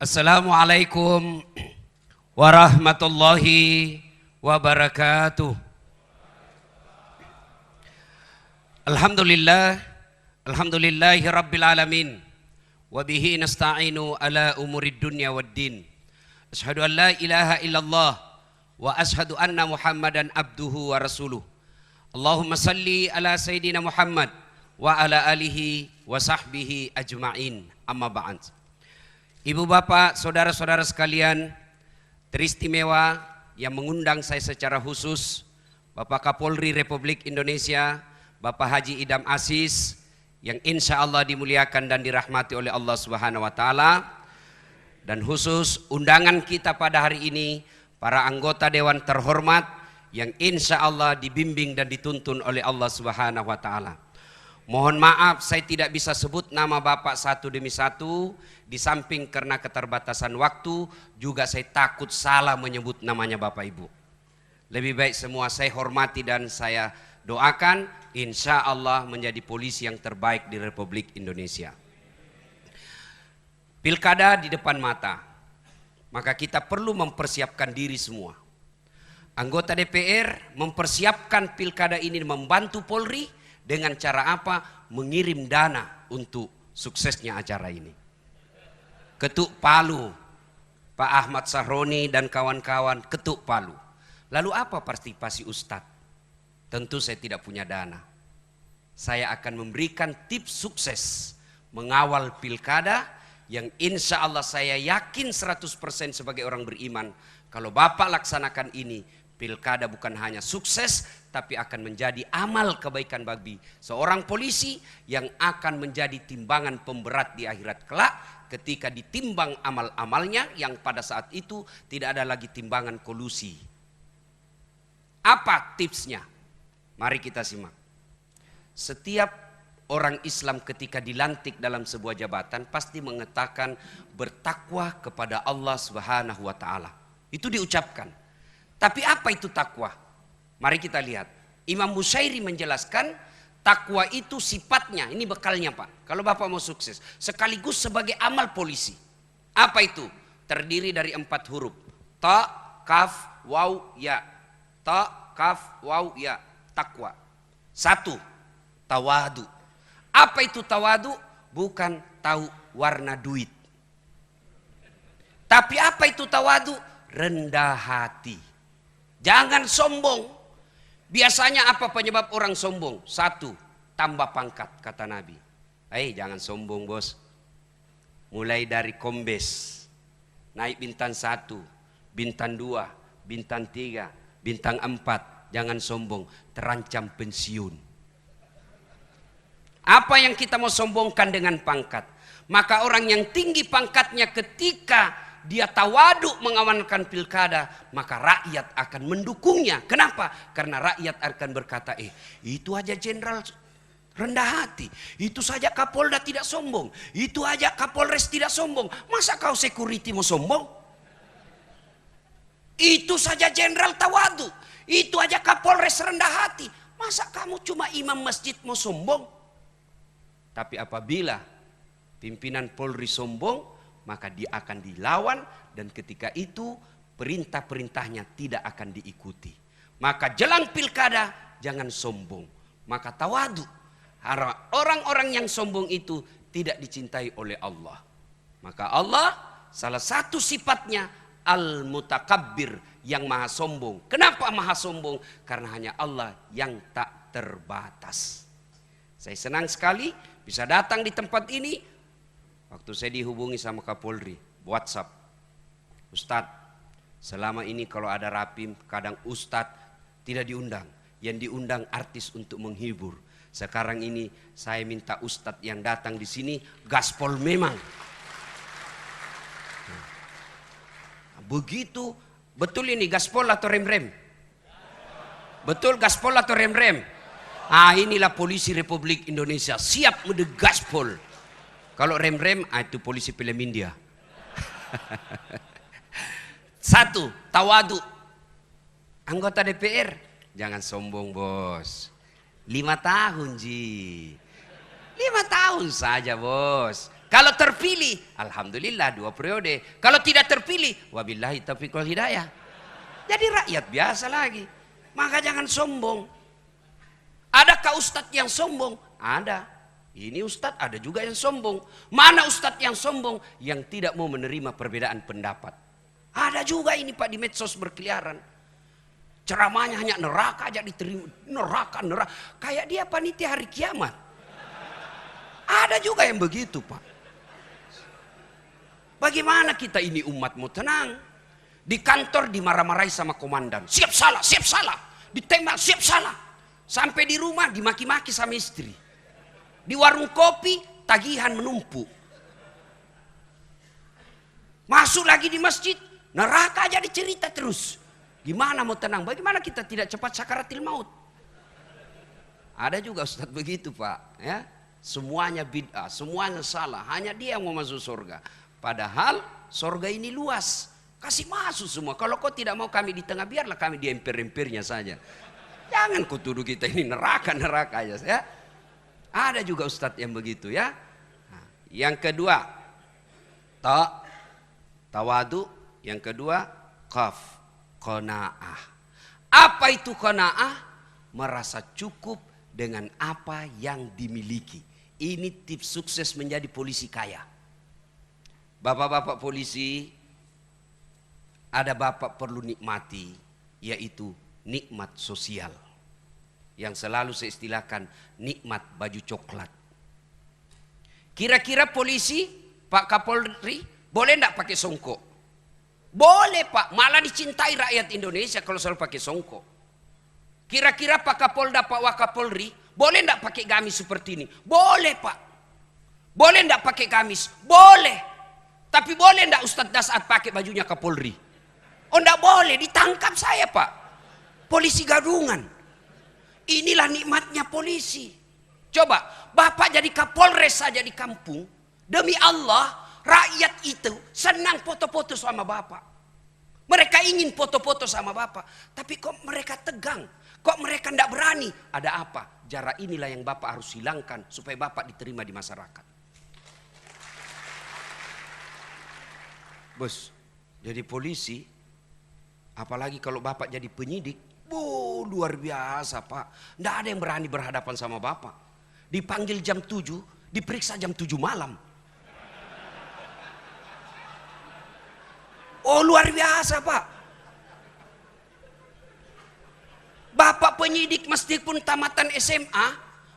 Assalamualaikum warahmatullahi wabarakatuh. Alhamdulillahi rabbil alamin. Wabihi nasta'inu ala umurid dunya waddin. Ashhadu an la ilaha illallah wa ashhadu anna Muhammadan abduhu wa rasuluh. Allahumma salli ala Sayyidina Muhammad wa ala alihi wa sahbihi ajma'in. Amma ba'd. Ibu bapak, saudara-saudara sekalian, teristimewa yang mengundang saya secara khusus Bapak Kapolri Republik Indonesia, Bapak Haji Idham Aziz, yang insya Allah dimuliakan dan dirahmati oleh Allah Subhanahu wa Ta'ala. Dan khusus undangan kita pada hari ini, para anggota Dewan terhormat yang insya Allah dibimbing dan dituntun oleh Allah Subhanahu wa Ta'ala. Mohon maaf saya tidak bisa sebut nama Bapak satu demi satu, di samping karena keterbatasan waktu, juga saya takut salah menyebut namanya Bapak Ibu. Lebih baik semua saya hormati dan saya doakan insya Allah menjadi polisi yang terbaik di Republik Indonesia. Pilkada di depan mata, maka kita perlu mempersiapkan diri semua. Anggota DPR mempersiapkan pilkada ini, membantu Polri dengan cara apa? Mengirim dana untuk suksesnya acara ini. Ketuk palu, Pak Ahmad Sahroni dan kawan-kawan ketuk palu. Lalu apa partisipasi Ustadz? Tentu saya tidak punya dana. Saya akan memberikan tips sukses mengawal pilkada yang insya Allah saya yakin 100% sebagai orang beriman. Kalau Bapak laksanakan ini, pilkada bukan hanya sukses, tapi akan menjadi amal kebaikan bagi seorang polisi yang akan menjadi timbangan pemberat di akhirat kelak ketika ditimbang amal-amalnya yang pada saat itu tidak ada lagi timbangan kolusi. Apa tipsnya? Mari kita simak. Setiap orang Islam ketika dilantik dalam sebuah jabatan pasti mengatakan bertakwa kepada Allah Subhanahu wa Ta'ala. Itu diucapkan. Tapi apa itu takwa? Mari kita lihat. Imam Bushairi menjelaskan takwa itu sifatnya, ini bekalnya Pak. Kalau Bapak mau sukses, sekaligus sebagai amal polisi. Apa itu? Terdiri dari 4 huruf. Ta, kaf, waw, ya. Ta, kaf, waw, ya. Takwa. 1. Tawadu. Apa itu tawadu? Bukan tahu warna duit. Tapi apa itu tawadu? Rendah hati. Jangan sombong. Biasanya apa penyebab orang sombong? 1, tambah pangkat kata Nabi. Jangan sombong bos. Mulai dari kombes, naik bintang 1, bintang 2, bintang 3, bintang 4. Jangan sombong, terancam pensiun. Apa yang kita mau sombongkan dengan pangkat? Maka orang yang tinggi pangkatnya ketika dia tawaduk mengamankan pilkada, maka rakyat akan mendukungnya. Kenapa? Karena rakyat akan berkata, itu aja jenderal rendah hati, itu saja Kapolda tidak sombong, itu aja Kapolres tidak sombong, masa kau security mau sombong? Itu saja jenderal tawaduk, itu aja Kapolres rendah hati, masa kamu cuma imam masjid mau sombong? Tapi apabila pimpinan Polri sombong, maka dia akan dilawan dan ketika itu perintah-perintahnya tidak akan diikuti. Maka jelang pilkada jangan sombong, maka tawadu. Orang-orang yang sombong itu tidak dicintai oleh Allah. Maka Allah salah satu sifatnya al-mutakabbir, yang maha sombong. Kenapa maha sombong? Karena hanya Allah yang tak terbatas. Saya senang sekali bisa datang di tempat ini. Waktu saya dihubungi sama Kapolri, WhatsApp, Ustadz, selama ini kalau ada rapim, kadang Ustadz tidak diundang. Yang diundang artis untuk menghibur. Sekarang ini saya minta Ustadz yang datang di sini, gaspol memang. Begitu, betul ini gaspol atau rem-rem? Betul gaspol atau rem-rem? Inilah polisi Republik Indonesia, siap mode gaspol. Kalau rem-rem, itu polisi film India. 1, tawadu. Anggota DPR, jangan sombong bos. 5 tahun Ji. 5 tahun saja bos. Kalau terpilih, alhamdulillah 2 periode. Kalau tidak terpilih, wabillahi taufiq wal hidayah. Jadi rakyat biasa lagi. Maka jangan sombong. Adakah ustadz yang sombong? Ada. Ini ustadz, ada juga yang sombong. Mana ustadz yang sombong? Yang tidak mau menerima perbedaan pendapat. Ada juga ini Pak di medsos berkeliaran. Ceramahnya hanya neraka aja diterima. Neraka. Kayak dia panitia hari kiamat. Ada juga yang begitu Pak. Bagaimana kita ini umat mau tenang? Di kantor dimarah-marahi sama komandan. Siap salah, siap salah. Ditembak, siap salah. Sampai di rumah dimaki-maki sama istri. Di warung kopi tagihan menumpuk. Masuk lagi di masjid, neraka aja dicerita terus. Gimana mau tenang? Bagaimana kita tidak cepat sakaratil maut? Ada juga ustadz begitu Pak, ya. Semuanya bid'ah, semuanya salah. Hanya dia yang mau masuk surga. Padahal surga ini luas. Kasih masuk semua. Kalau kau tidak mau kami di tengah, biarlah kami di emper-empernya saja. Jangan kau tuduh kita ini neraka aja ya. Ada juga ustadz yang begitu ya. Nah, yang kedua, tawadu. Yang kedua, qanaah. Apa itu qanaah? Merasa cukup dengan apa yang dimiliki. Ini tips sukses menjadi polisi kaya. Bapak-bapak polisi, ada bapak perlu nikmati, yaitu nikmat sosial. Yang selalu saya istilahkan nikmat baju coklat. Kira-kira polisi, Pak Kapolri, boleh enggak pakai songkok? Boleh Pak, malah dicintai rakyat Indonesia kalau selalu pakai songkok. Kira-kira Pak Kapolda, Pak Wakapolri, boleh enggak pakai gamis seperti ini? Boleh Pak. Boleh enggak pakai gamis? Boleh. Tapi boleh enggak Ustadz Dasat pakai bajunya Kapolri? Oh enggak boleh, ditangkap saya Pak. Polisi gadungan. Inilah nikmatnya polisi. Coba, Bapak jadi Kapolres saja di kampung. Demi Allah, rakyat itu senang foto-foto sama Bapak. Mereka ingin foto-foto sama Bapak. Tapi kok mereka tegang? Kok mereka enggak berani? Ada apa? Jarak inilah yang Bapak harus hilangkan supaya Bapak diterima di masyarakat. Bos, jadi polisi, apalagi kalau Bapak jadi penyidik, luar biasa Pak. Nggak ada yang berani berhadapan sama Bapak. Dipanggil jam 7, diperiksa jam 7 malam. Oh luar biasa Pak. Bapak penyidik meskipun tamatan SMA,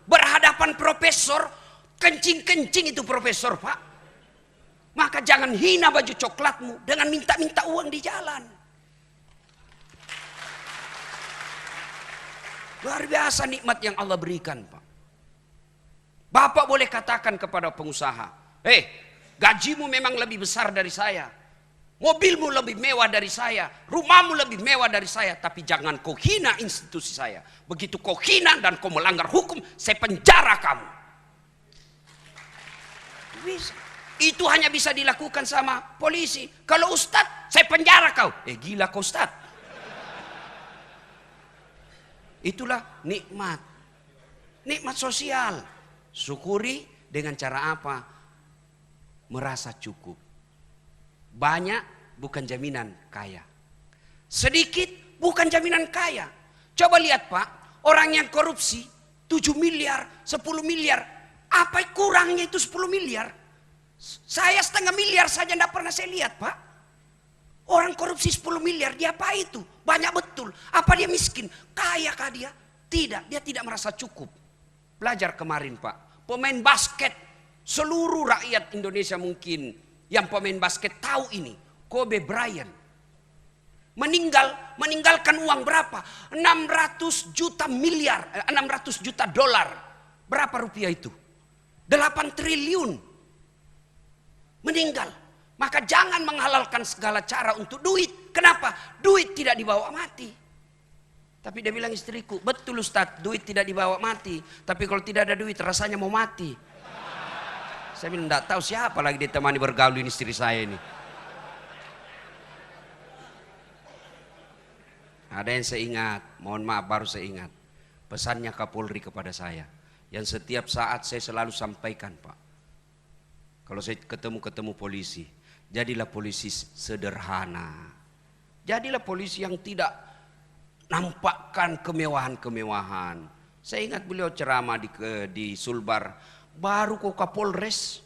berhadapan profesor, kencing-kencing itu profesor Pak. Maka jangan hina baju coklatmu dengan minta-minta uang di jalan. Luar biasa nikmat yang Allah berikan Pak. Bapak boleh katakan kepada pengusaha, gajimu memang lebih besar dari saya. Mobilmu lebih mewah dari saya. Rumahmu lebih mewah dari saya. Tapi jangan kau hina institusi saya. Begitu kau hina dan kau melanggar hukum, saya penjara kamu. Bisa. Itu hanya bisa dilakukan sama polisi. Kalau ustadz, saya penjara kau. Gila kau ustadz. Itulah nikmat. Nikmat sosial. Syukuri dengan cara apa? Merasa cukup. Banyak bukan jaminan kaya. Sedikit bukan jaminan kaya. Coba lihat Pak, orang yang korupsi 7 miliar, 10 miliar. Apa kurangnya itu 10 miliar? Saya 1,5 miliar saja tidak pernah saya lihat Pak. Orang korupsi 10 miliar, dia apa itu? Banyak betul. Apa dia miskin? Kaya kah dia? Tidak, dia tidak merasa cukup. Belajar kemarin Pak, pemain basket, seluruh rakyat Indonesia mungkin yang pemain basket tahu ini. Kobe Bryant meninggalkan uang berapa? 600 juta dolar. Berapa rupiah itu? 8 triliun. Meninggal. Maka jangan menghalalkan segala cara untuk duit. Kenapa? Duit tidak dibawa mati. Tapi dia bilang istriku, betul Ustadz, duit tidak dibawa mati. Tapi kalau tidak ada duit rasanya mau mati. Saya bilang enggak tahu siapa lagi ditemani bergaul ini istri saya ini. Ada yang saya ingat, mohon maaf baru saya ingat. Pesannya Kapolri kepada saya. Yang setiap saat saya selalu sampaikan Pak. Kalau saya ketemu polisi, jadilah polisi sederhana. Jadilah polisi yang tidak nampakkan kemewahan-kemewahan. Saya ingat beliau ceramah di Sulbar, baru kau Kapolres,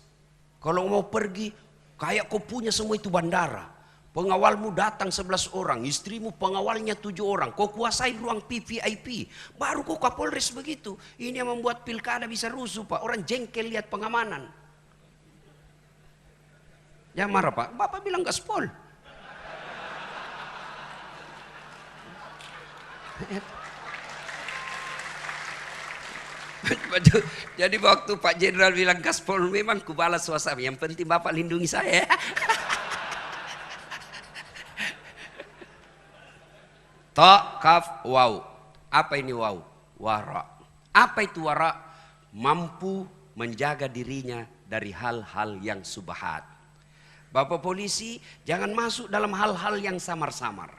kalau mau pergi kayak kau punya semua itu bandara. Pengawalmu datang 11 orang, istrimu pengawalnya 7 orang. Kau kuasai ruang VIP. Baru kau Kapolres begitu. Ini yang membuat pilkada bisa rusuh, Pak. Orang jengkel lihat pengamanan. Jangan marah, Pak. Bapak bilang gaspol. Jadi waktu Pak Jenderal bilang gaspol, memang kubalas suasana. Yang penting Bapak lindungi saya. Ta, kaf, waw. Apa ini waw? Wara. Apa itu wara? Mampu menjaga dirinya dari hal-hal yang subhat. Bapak polisi jangan masuk dalam hal-hal yang samar-samar.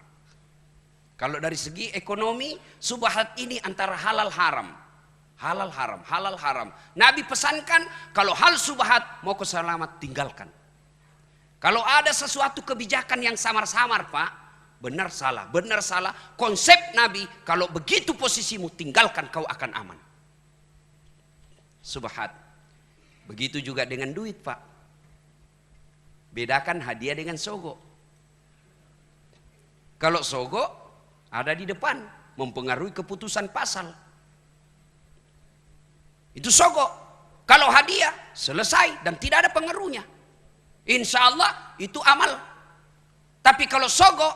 Kalau dari segi ekonomi, subhat ini antara halal haram. Halal haram, halal haram. Nabi pesankan kalau hal subhat mau ke selamat tinggalkan. Kalau ada sesuatu kebijakan yang samar-samar, Pak, benar salah, benar salah. Konsep Nabi, kalau begitu posisimu tinggalkan, kau akan aman. Subhat. Begitu juga dengan duit, Pak. Bedakan hadiah dengan sogo. Kalau sogo ada di depan, mempengaruhi keputusan pasal. Itu sogo. Kalau hadiah selesai dan tidak ada pengaruhnya, insya Allah itu amal. Tapi kalau sogo,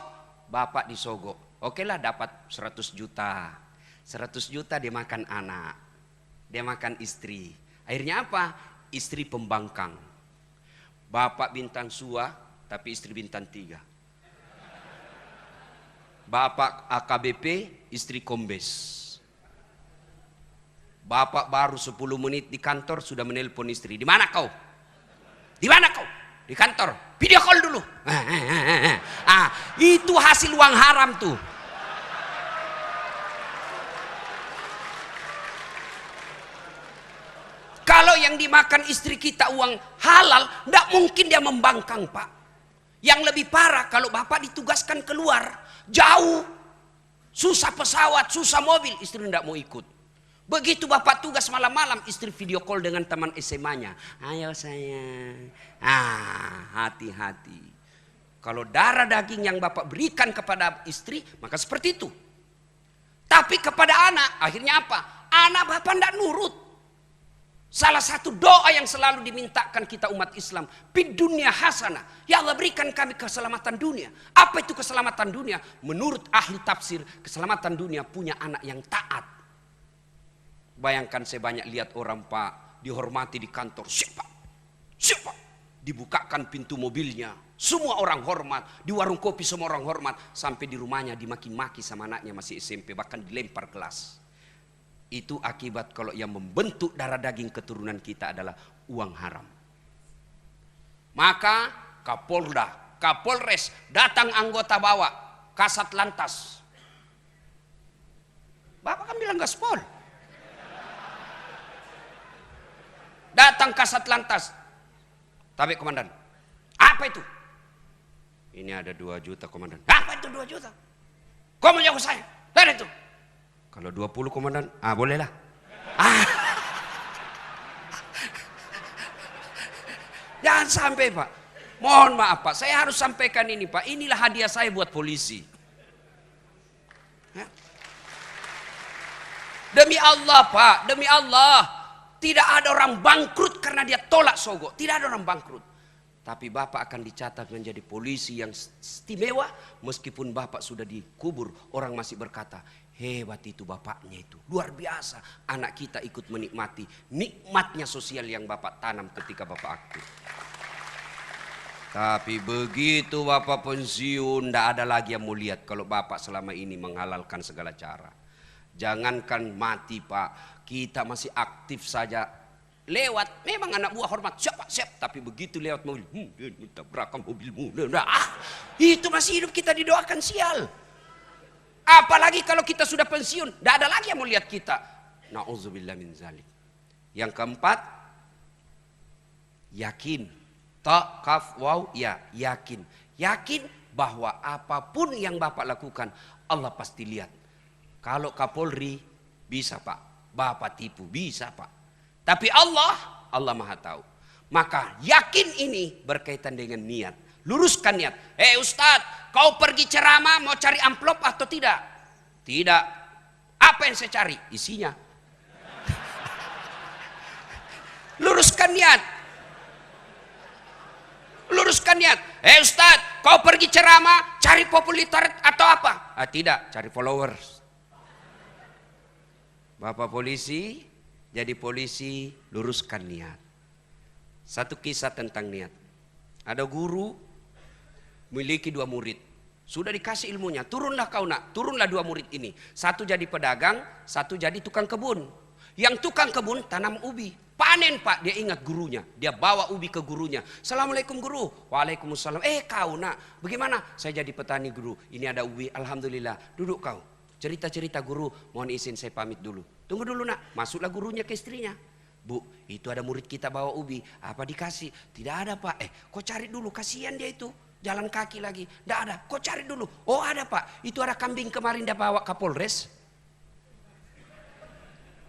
bapak disogo, oke lah dapat 100 juta. 100 juta dia makan anak, dia makan istri. Akhirnya apa? Istri pembangkang. Bapak bintang 2, tapi istri bintang 3. Bapak AKBP, istri kombes. Bapak baru 10 menit di kantor sudah menelpon istri. Di mana kau? Di mana kau? Di kantor. Video call dulu. Itu hasil uang haram tuh. Kalau yang dimakan istri kita uang halal, tidak mungkin dia membangkang, Pak. Yang lebih parah kalau bapak ditugaskan keluar jauh, susah pesawat, susah mobil, istri tidak mau ikut. Begitu bapak tugas malam-malam, istri video call dengan teman SMA-nya. Ayo sayang. Hati-hati. Kalau darah daging yang bapak berikan kepada istri, maka seperti itu. Tapi kepada anak, akhirnya apa? Anak bapak tidak nurut. Salah satu doa yang selalu dimintakan kita umat Islam, fid dunya hasanah. Ya Allah, berikan kami keselamatan dunia. Apa itu keselamatan dunia? Menurut ahli tafsir, keselamatan dunia punya anak yang taat. Bayangkan saya banyak lihat orang, Pak, dihormati di kantor. Siapa? Dibukakan pintu mobilnya, semua orang hormat. Di warung kopi semua orang hormat. Sampai di rumahnya dimaki-maki sama anaknya masih SMP, bahkan dilempar gelas. Itu akibat kalau yang membentuk darah daging keturunan kita adalah uang haram. Maka Kapolda, Kapolres, datang anggota bawa, kasat lantas. Bapak kan bilang gaspol. Datang kasat lantas. Tapi komandan, apa itu? Ini ada 2 juta komandan. Apa itu 2 juta? Kau menjauh saya, lihat itu. Kalau 20 komandan, bolehlah. Jangan sampai, Pak. Mohon maaf, Pak, saya harus sampaikan ini, Pak. Inilah hadiah saya buat polisi. Ya. Demi Allah, Pak, demi Allah. Tidak ada orang bangkrut karena dia tolak sogo. Tidak ada orang bangkrut. Tapi Bapak akan dicatat menjadi polisi yang istimewa. Meskipun Bapak sudah dikubur, orang masih berkata, hebat itu bapaknya itu. Luar biasa. Anak kita ikut menikmati nikmatnya sosial yang Bapak tanam ketika Bapak aktif. Tapi begitu Bapak pensiun, tidak ada lagi yang mau lihat kalau Bapak selama ini menghalalkan segala cara. Jangankan mati, Pak, kita masih aktif saja. Lewat, memang anak buah hormat, siapa, tapi begitu lewat mobil, tabrakan mobilmu, itu masih hidup, kita didoakan sial. Apalagi kalau kita sudah pensiun, tidak ada lagi yang mau lihat kita. Na'udzubillah min zalik. Yang keempat, Yakin. Ta, kaf, waw, ya. Yakin. Yakin bahwa apapun yang Bapak lakukan, Allah pasti lihat. Kalau Kapolri, bisa Pak. Bapak tipu, bisa Pak. Tapi Allah Maha tahu. Maka yakin ini berkaitan dengan niat. Luruskan niat. Ustadz, kau pergi ceramah mau cari amplop atau tidak? Tidak. Apa yang saya cari? Isinya. Luruskan niat. Luruskan niat. Ustadz, kau pergi ceramah cari popularitas atau apa? Tidak, cari followers. Bapak polisi, jadi polisi, luruskan niat. Satu kisah tentang niat. Ada guru memiliki 2 murid. Sudah dikasih ilmunya, turunlah kau nak, turunlah 2 murid ini. Satu jadi pedagang, satu jadi tukang kebun. Yang tukang kebun tanam ubi. Panen Pak, dia ingat gurunya. Dia bawa ubi ke gurunya. Assalamualaikum guru. Waalaikumsalam. Kau nak, bagaimana? Saya jadi petani guru. Ini ada ubi, alhamdulillah. Duduk kau. Cerita-cerita guru, mohon izin saya pamit dulu. Tunggu dulu nak, masuklah gurunya ke istrinya. Bu, itu ada murid kita bawa ubi. Apa dikasih? Tidak ada Pak. Kau cari dulu, kasihan dia itu. Jalan kaki lagi. Tidak ada, kau cari dulu. Oh ada Pak, itu ada kambing kemarin dia bawa Kapolres.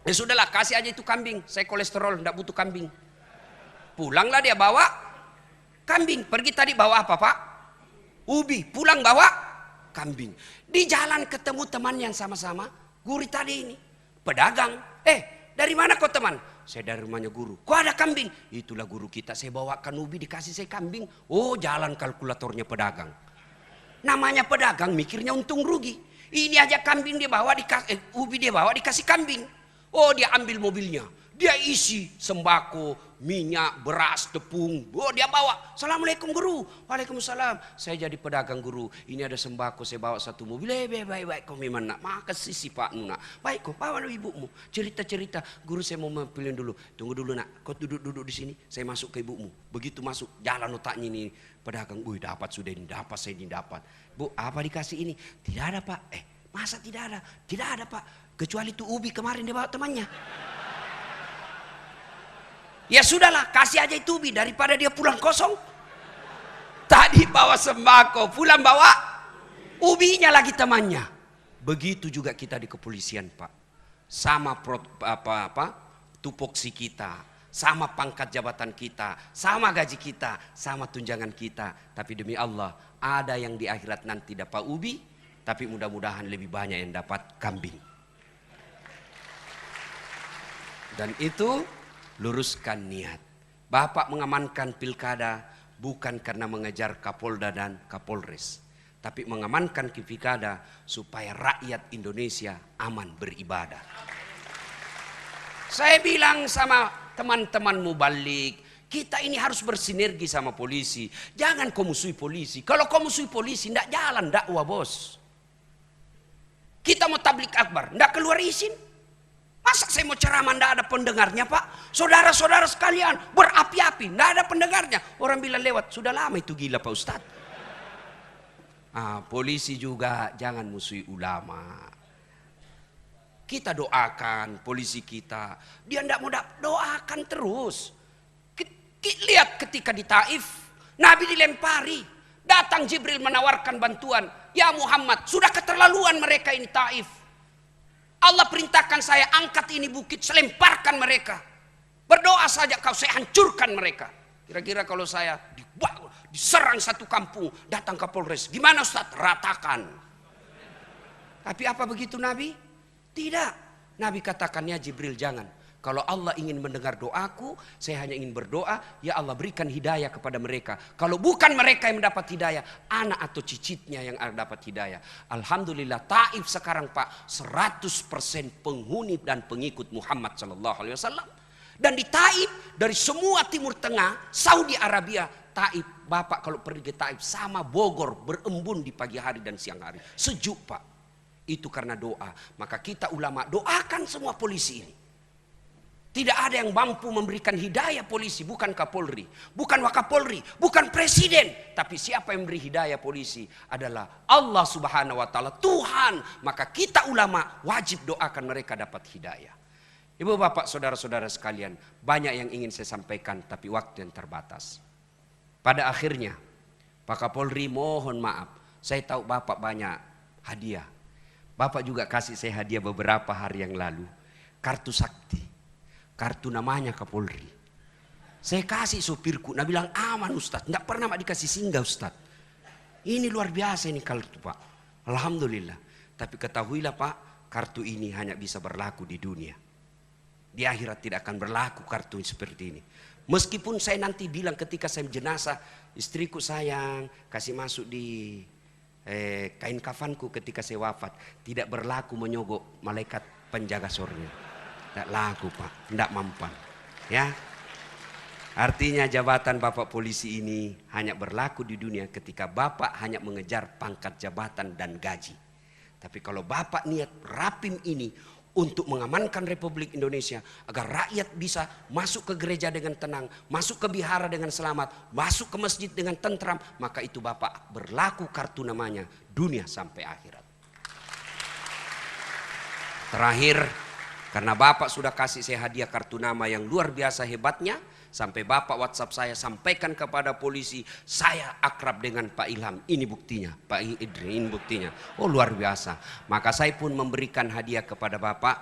Sudahlah, kasih aja itu kambing. Saya kolesterol, tidak butuh kambing. Pulanglah dia bawa kambing. Pergi tadi bawa apa Pak? Ubi. Pulang bawa kambing. Di jalan ketemu teman yang sama-sama. Guru tadi ini. Pedagang. Dari mana kau teman? Saya dari rumahnya guru. Kok ada kambing? Itulah guru kita. Saya bawakan ubi, dikasih saya kambing. Oh, jalan kalkulatornya pedagang. Namanya pedagang mikirnya untung rugi. Ini aja kambing dia bawa, ubi dia bawa, dikasih kambing. Oh, dia ambil mobilnya. Dia isi sembako, minyak, beras, tepung. Oh, dia bawa. Assalamualaikum guru. Waalaikumsalam. Saya jadi pedagang guru. Ini ada sembako, saya bawa 1 mobil. Baik, kau memang nak. Makasih si Pak Nuna. Baik, kau bawa ibumu. Cerita-cerita. Guru saya mau pilih dulu. Tunggu dulu nak. Kau duduk di sini. Saya masuk ke ibumu. Begitu masuk, jalan otaknya ini. Pedagang, dapat sudah ini, dapat saya ini dapat. Bu, apa dikasih ini? Tidak ada Pak. Masa tidak ada? Tidak ada Pak. Kecuali itu ubi kemarin dia bawa temannya. Ya sudahlah, kasih aja itu ubi daripada dia pulang kosong. Tadi bawa sembako, pulang bawa ubinya lagi temannya. Begitu juga kita di kepolisian Pak. Sama tupoksi kita, sama pangkat jabatan kita, sama gaji kita, sama tunjangan kita. Tapi demi Allah, ada yang di akhirat nanti dapat ubi, tapi mudah-mudahan lebih banyak yang dapat kambing. Dan itu luruskan niat. Bapak mengamankan pilkada bukan karena mengejar Kapolda dan Kapolres, tapi mengamankan pilkada supaya rakyat Indonesia aman beribadah. Saya bilang sama teman-teman mubalik, kita ini harus bersinergi sama polisi. Jangan kau musuhi polisi. Kalau kau musuhi polisi, tidak jalan dakwah bos. Kita mau tablik akbar, tidak keluar izin. Masa saya mau ceramah tidak ada pendengarnya Pak? Saudara-saudara sekalian berapi-api, tidak ada pendengarnya. Orang bilang lewat, sudah lama itu gila Pak Ustadz. Polisi juga jangan musuhi ulama. Kita doakan polisi kita. Dia tidak mau doakan terus. Lihat ketika di Taif, Nabi dilempari. Datang Jibril menawarkan bantuan. Ya Muhammad, sudah keterlaluan mereka ini Taif. Allah perintahkan saya angkat ini bukit, saya lemparkan mereka. Berdoa saja kau, saya hancurkan mereka. Kira-kira kalau saya diserang satu kampung, datang Kapolres, gimana Ustaz? Ratakan. Tapi apa begitu Nabi? Tidak. Nabi katakan, ya Jibril jangan. Kalau Allah ingin mendengar doaku, saya hanya ingin berdoa, ya Allah berikan hidayah kepada mereka. Kalau bukan mereka yang mendapat hidayah, anak atau cicitnya yang dapat hidayah. Alhamdulillah Taif sekarang Pak 100% penghuni dan pengikut Muhammad SAW. Dan di Taif, dari semua Timur Tengah, Saudi Arabia, Taif, Bapak kalau pergi ke Taif sama Bogor, berembun di pagi hari dan siang hari. Sejuk Pak. Itu karena doa. Maka kita ulama doakan semua polisi ini. Tidak ada yang mampu memberikan hidayah polisi, bukan Kapolri, bukan Wakapolri, bukan Presiden. Tapi siapa yang memberi hidayah polisi adalah Allah Subhanahu wa Ta'ala, Tuhan. Maka kita ulama wajib doakan mereka dapat hidayah. Ibu bapak saudara-saudara sekalian, banyak yang ingin saya sampaikan tapi waktu yang terbatas. Pada akhirnya Pak Kapolri mohon maaf, saya tahu bapak banyak hadiah. Bapak juga kasih saya hadiah beberapa hari yang lalu, kartu sakti, kartu namanya Kapolri. Saya kasih supirku, nah bilang aman Ustadz, tidak pernah dikasih singgah Ustadz. Ini luar biasa ini kartu Pak, alhamdulillah. Tapi ketahuilah Pak, kartu ini hanya bisa berlaku di dunia. Di akhirat tidak akan berlaku kartu seperti ini. Meskipun saya nanti bilang ketika saya jenazah, istriku sayang, kasih masuk di kain kafanku ketika saya wafat. Tidak berlaku menyogok malaikat penjaga surga. Tidak laku Pak, tidak mampan. Ya, artinya jabatan Bapak polisi ini hanya berlaku di dunia ketika Bapak hanya mengejar pangkat jabatan dan gaji. Tapi kalau Bapak niat rapim ini untuk mengamankan Republik Indonesia agar rakyat bisa masuk ke gereja dengan tenang, masuk ke vihara dengan selamat, masuk ke masjid dengan tentram, maka itu Bapak berlaku kartu namanya dunia sampai akhirat. Terakhir, karena Bapak sudah kasih saya hadiah kartu nama yang luar biasa hebatnya, sampai Bapak WhatsApp saya sampaikan kepada polisi, saya akrab dengan Pak Ilham. Ini buktinya, Pak Idri, ini buktinya. Oh luar biasa. Maka saya pun memberikan hadiah kepada Bapak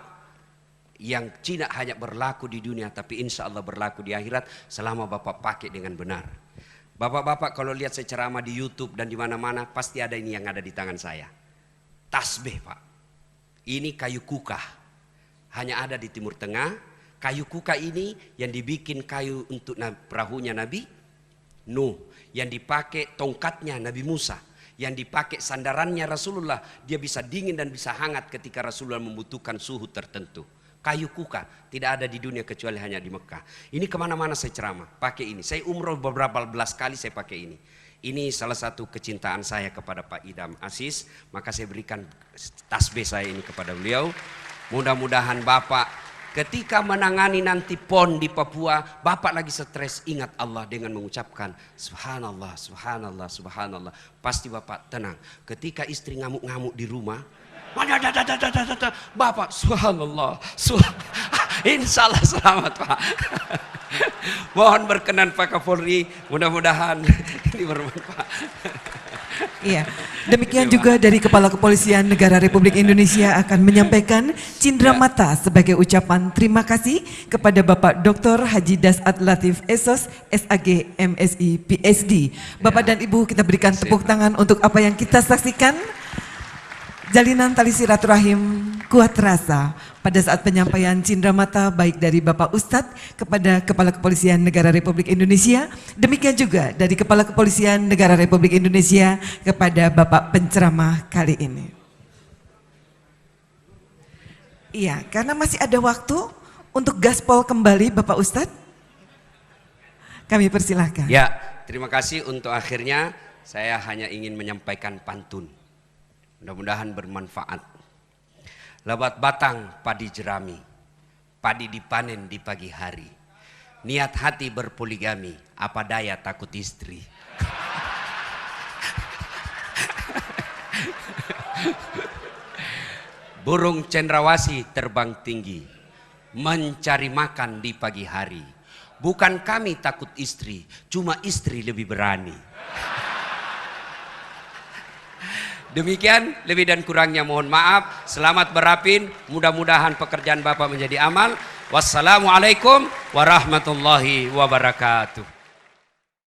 yang tidak hanya berlaku di dunia, tapi insya Allah berlaku di akhirat selama Bapak pakai dengan benar. Bapak-bapak kalau lihat saya ceramah di YouTube dan di mana-mana, pasti ada ini yang ada di tangan saya. Tasbih Pak. Ini kayu kukah. Hanya ada di Timur Tengah. Kayu kuka ini yang dibikin kayu untuk perahunya Nabi Nuh, yang dipakai tongkatnya Nabi Musa, yang dipakai sandarannya Rasulullah. Dia bisa dingin dan bisa hangat ketika Rasulullah membutuhkan suhu tertentu. Kayu kuka tidak ada di dunia kecuali hanya di Mekah. Ini kemana-mana saya ceramah pakai ini. Saya umroh beberapa belas kali saya pakai ini. Ini salah satu kecintaan saya kepada Pak Idam Aziz. Maka saya berikan tasbih saya ini kepada beliau. Mudah-mudahan Bapak ketika menangani nanti PON di Papua, Bapak lagi stres, ingat Allah dengan mengucapkan Subhanallah, Subhanallah, Subhanallah. Pasti Bapak tenang. Ketika istri ngamuk-ngamuk di rumah, Bapak Subhanallah, insya Allah selamat Pak. Mohon berkenan Pak Kapolri, mudah-mudahan ini bermanfaat. Iya, demikian juga dari Kepala Kepolisian Negara Republik Indonesia akan menyampaikan cindera mata sebagai ucapan terima kasih kepada Bapak Dr. Haji Dasat Latif Esos, SAG, MSI, PhD. Bapak dan Ibu, kita berikan tepuk tangan untuk apa yang kita saksikan. Jalinan tali silaturahim kuat terasa pada saat penyampaian cindera mata baik dari Bapak Ustadz kepada Kepala Kepolisian Negara Republik Indonesia, demikian juga dari Kepala Kepolisian Negara Republik Indonesia kepada Bapak penceramah kali ini. Iya, karena masih ada waktu untuk gaspol kembali Bapak Ustadz, kami persilahkan. Ya, terima kasih. Untuk akhirnya saya hanya ingin menyampaikan pantun. Mudah-mudahan bermanfaat. Lebat batang padi jerami, padi dipanen di pagi hari. Niat hati berpoligami, apa daya takut istri. Burung cendrawasih terbang tinggi, mencari makan di pagi hari. Bukan kami takut istri, cuma istri lebih berani. Demikian, lebih dan kurangnya mohon maaf. Selamat berapin, mudah-mudahan pekerjaan Bapak menjadi amal. Wassalamualaikum warahmatullahi wabarakatuh.